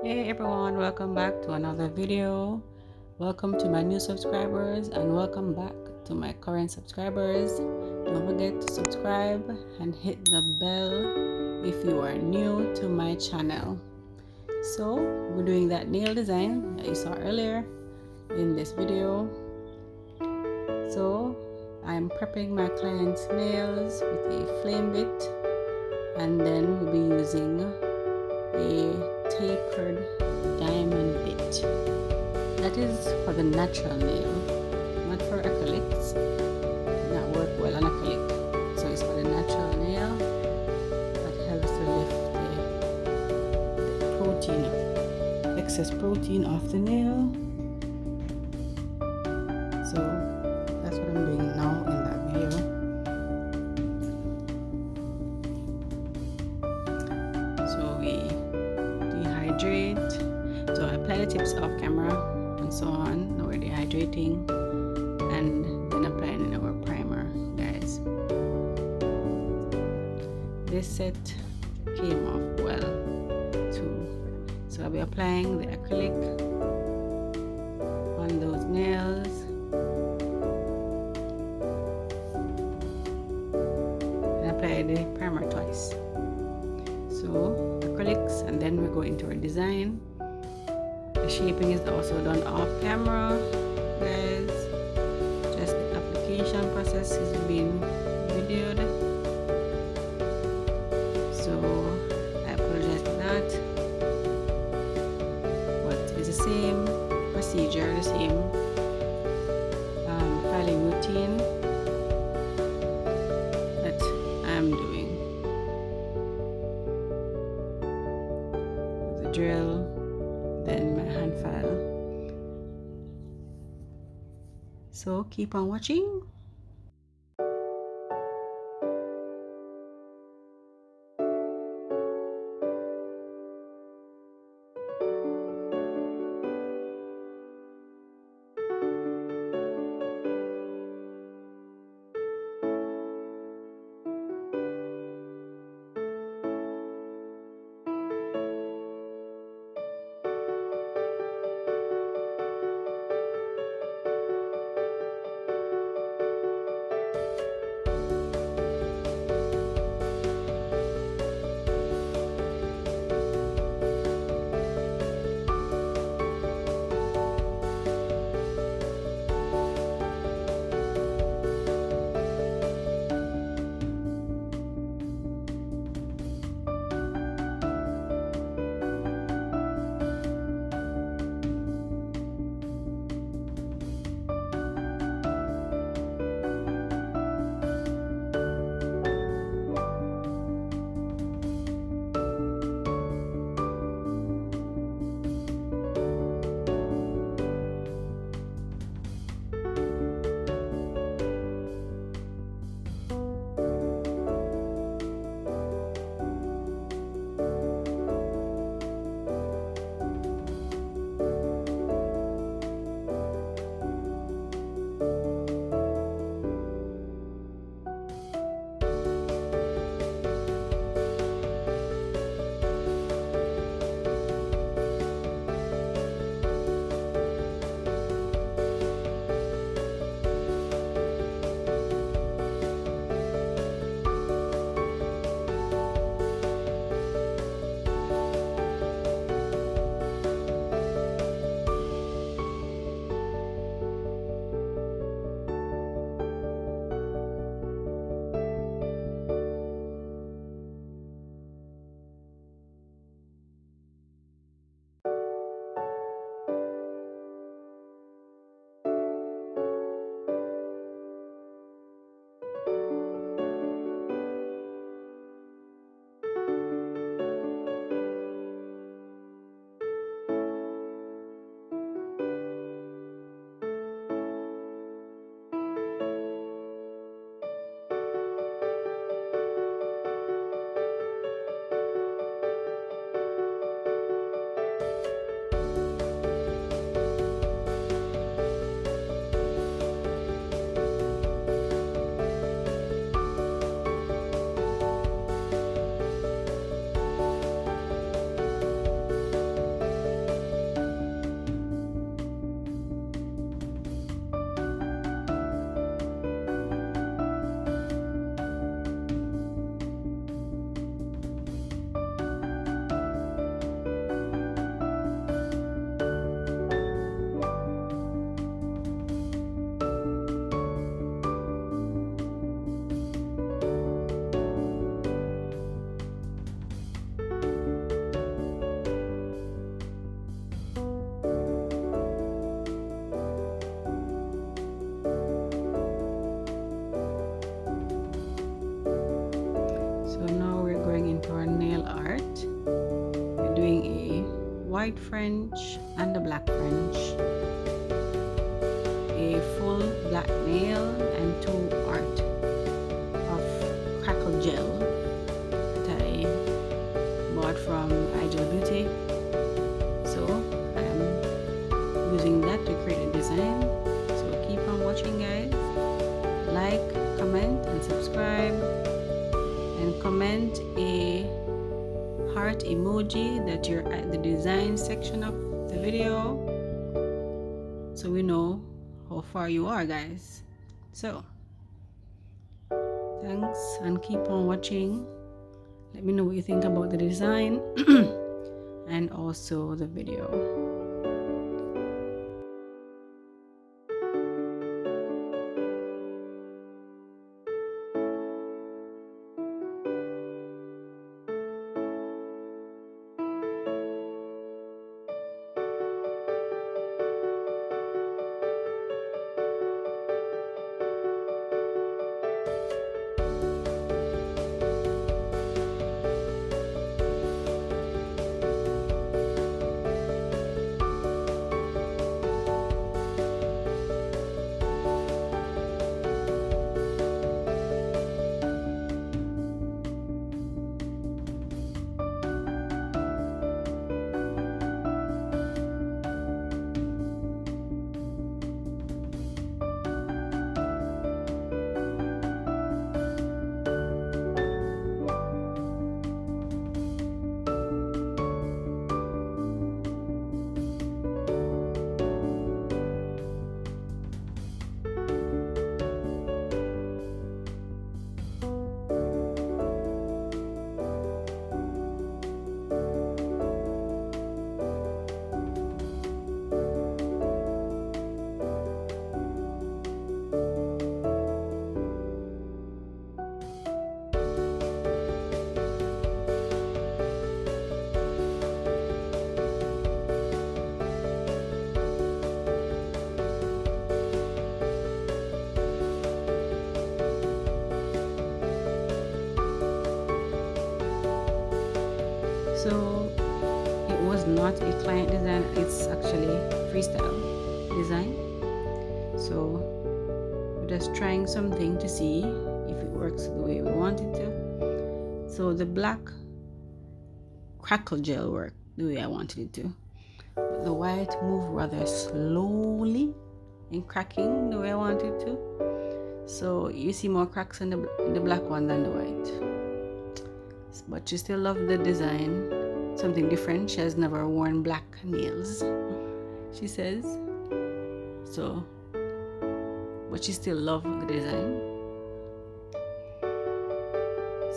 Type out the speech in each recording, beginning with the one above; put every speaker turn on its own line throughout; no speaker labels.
Hey everyone, welcome back to another video. Welcome to my new subscribers and welcome back to my current subscribers. Don't forget to subscribe and hit the bell if you are new to my channel. So we're doing that nail design that you saw earlier in this video. So I'm prepping my client's nails with a flame bit, and then we'll be using a tapered diamond bit. That is for the natural nail, not for acrylics. It not work well on acrylic. So it's for the natural nail that helps to lift the protein, excess protein off the nail. So that's what I'm doing now in that video. So we dehydrate. So I apply the tips off camera and so on. Now we're dehydrating and then applying our primer, guys. This set came off well too. So I'll be applying the acrylic on those nails. And apply the primer twice. So acrylics, and then we go into our design. The shaping is also done off camera, guys. Just the application process is being videoed. So I apologize for that, but it's the same procedure, the same filing routine that I'm doing. The drill, then my hand file. So keep on watching. white French and the black French, a full black nail, and 2 art of crackle gel that I bought from Ideal Beauty. So I'm using that to create a design. So keep on watching, guys. Like, comment, and subscribe, and comment a heart emoji that you're at the design section of the video, so we know how far you are, guys. So thanks, and keep on watching. Let me know what you think about the design and also the video. So it was not a client design, it's actually freestyle design. So we're just trying something to see if it works the way we want it to. So the black crackle gel worked the way I wanted it to, but the white moved rather slowly in cracking the way I wanted it to. So you see more cracks in the black one than the white. But she still loved the design, something different. She has never worn black nails, she says. So, but she still loved the design.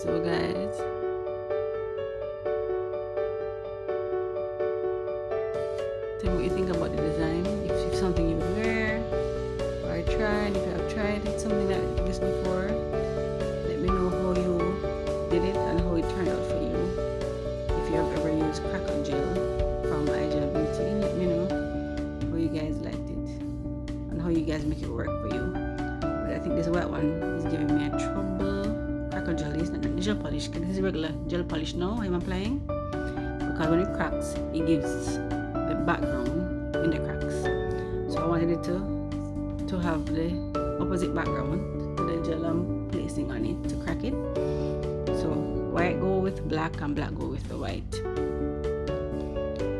So guys, tell me what you think about the design. If it's something you would wear or try, and if you have tried it, something like this before, let me know how you did it and how it turned out for you. If you have ever used crackle gel from Ideal Beauty, let me know how you guys liked it and how you guys make it work for you. But I think this white one is giving me a trouble. Crackle gel is not gel polish, because this is regular gel polish now I'm applying, because when it cracks, it gives the background in the cracks. So I wanted it to have the opposite background to the gel I'm placing on it to crack it. So white go with black and black go with the white.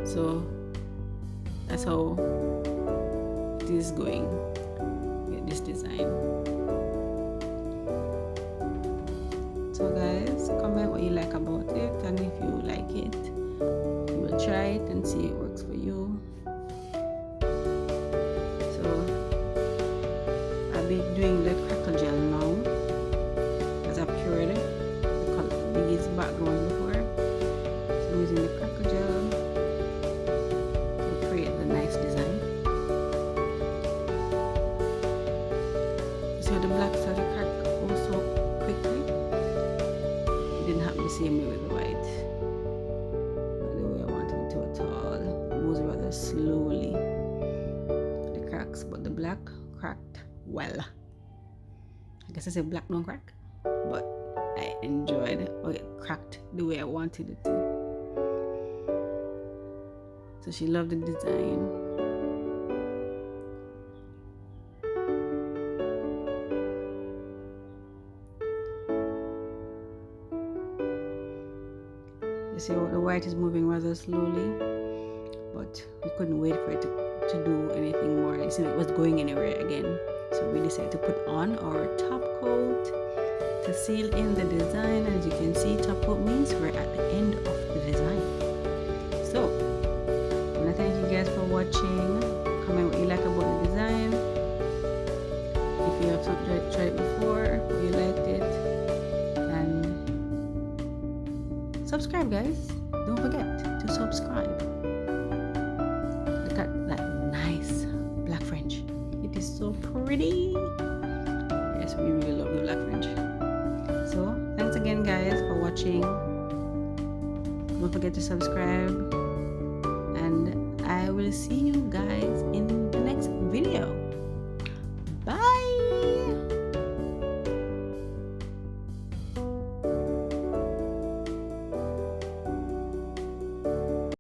So that's how it is going with this design. So guys, comment what you like about it, and if you like it, you will try it and see it works for you. So I'll be doing the crackle gel now, as I've cured these background before. So I'm using the crackle gel to create the nice design. So the black started to crack also quickly. It didn't happen the same way with the white, not the way I wanted it to at all. It moves rather slowly, the cracks, but the black cracked well. I guess I said black don't crack, but I enjoyed how it cracked the way I wanted it to. So she loved the design. You see the white is moving rather slowly, but we couldn't wait for it to do anything more. You see, it was going anywhere again. So we decided to put on our top coat to seal in the design. As you can see, top coat means we're at the end of the design. So I want to thank you guys for watching. Comment what you like about the design. If you have tried it before or you liked it, and subscribe, guys. Don't forget to subscribe. Look at that nice black French. It is so pretty. Yes, we really love the black French. So thanks again, guys, for watching. Don't forget to subscribe, and I will see you guys in the next video.